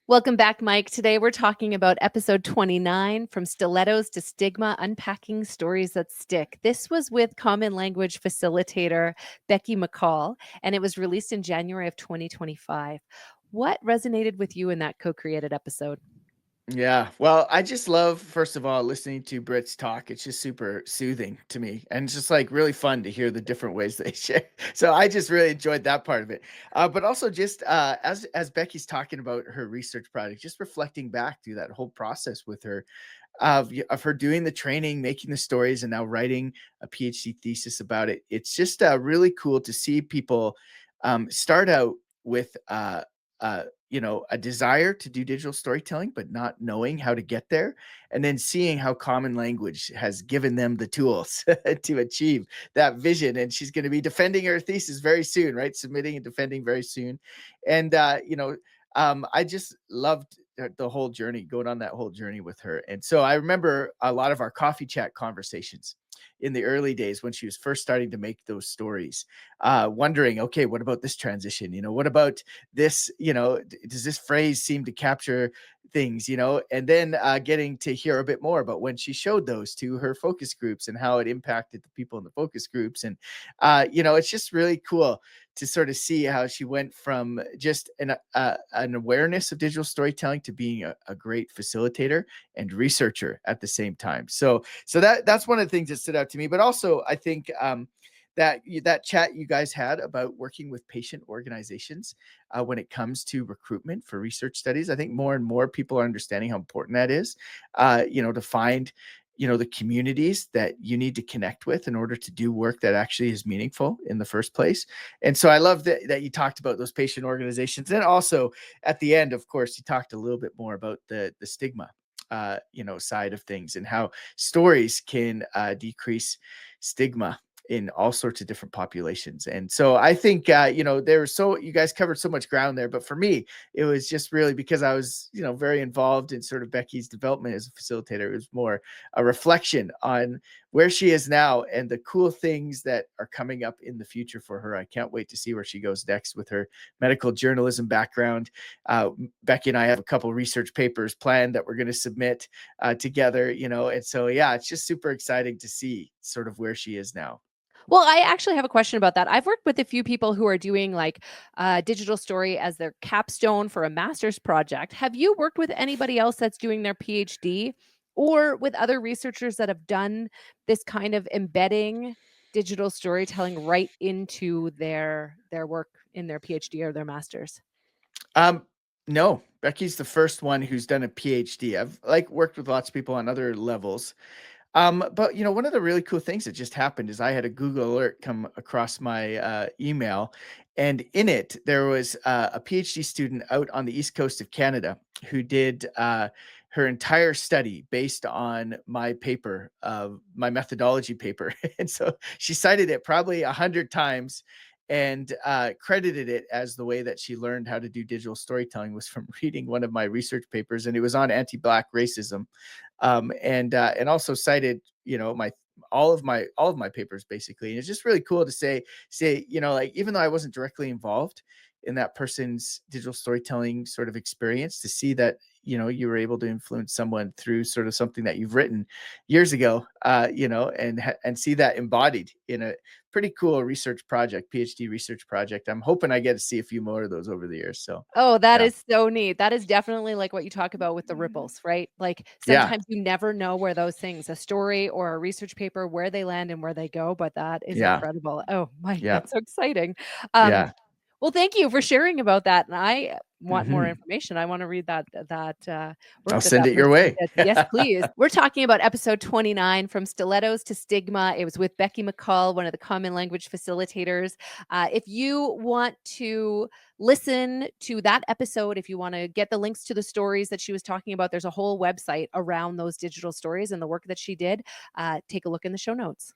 Welcome back, Mike. Today we're talking about episode 29, From Stilettos to Stigma, Unpacking Stories That Stick. This was with common language facilitator Becky McCall, and it was released in January of 2025. What resonated with you in that co-created episode? Yeah. Well, I just love, first of all, listening to Brits talk. It's just super soothing to me. And it's just like really fun to hear the different ways they share. So I just really enjoyed that part of it. But also just as Becky's talking about her research project, just reflecting back through that whole process with her of her doing the training, making the stories, and now writing a PhD thesis about it. It's just really cool to see people start out with a desire to do digital storytelling, but not knowing how to get there, and then seeing how common language has given them the tools to achieve that vision. And she's going to be defending her thesis very soon, right? Submitting and defending very soon. And I just loved the whole journey, going on that whole journey with her. And so I remember a lot of our coffee chat conversations in the early days when she was first starting to make those stories, wondering, okay, what about this transition? What about this? Does this phrase seem to capture things? And then getting to hear a bit more about when she showed those to her focus groups and how it impacted the people in the focus groups. And it's just really cool to sort of see how she went from just an awareness of digital storytelling to being a great facilitator and researcher at the same time. So that's one of the things that stood out to me. But also, I think that chat you guys had about working with patient organizations when it comes to recruitment for research studies, I think more and more people are understanding how important that is. To find the communities that you need to connect with in order to do work that actually is meaningful in the first place. And so I love that you talked about those patient organizations. And also at the end, of course, you talked a little bit more about the stigma side of things, and how stories can decrease stigma in all sorts of different populations. And so I think you guys covered so much ground there, but for me it was just really because I was very involved in sort of Becky's development as a facilitator. It was more a reflection on where she is now and the cool things that are coming up in the future for her. I can't wait to see where she goes next with her medical journalism background. Becky and I have a couple research papers planned that we're going to submit together, and so yeah, it's just super exciting to see sort of where she is now. Well, I actually have a question about that. I've worked with a few people who are doing like digital story as their capstone for a master's project. Have you worked with anybody else that's doing their PhD or with other researchers that have done this kind of embedding digital storytelling right into their work in their PhD or their master's? Um, no, Becky's the first one who's done a PhD. I've like worked with lots of people on other levels. But one of the really cool things that just happened is I had a Google alert come across my email, and in it there was a PhD student out on the east coast of Canada who did her entire study based on my paper, my methodology paper, and so she cited it probably 100 times and credited it as the way that she learned how to do digital storytelling was from reading one of my research papers, and it was on anti-Black racism, and also cited my all of my papers basically. And it's just really cool to say like, even though I wasn't directly involved in that person's digital storytelling sort of experience, to see that you were able to influence someone through sort of something that you've written years ago, and see that embodied in a pretty cool research project, PhD research project. I'm hoping I get to see a few more of those over the years. So Oh, that yeah. is so neat. That is definitely like what you talk about with the ripples, right? Like Yeah. sometimes you never know where those things, a story or a research paper, where they land and where they go, but that is Yeah. incredible. Oh, Mike, Yeah. that's so exciting. Um, Yeah. well, thank you for sharing about that. And I want more Hmm. information. I want to read that work I'll that send that it your person way. did. Yes, please. We're talking about episode 29, From Stilettos to Stigma. It was with Becky McCall, one of the common language facilitators. If you want to listen to that episode, if you want to get the links to the stories that she was talking about, there's a whole website around those digital stories and the work that she did. Take a look in the show notes.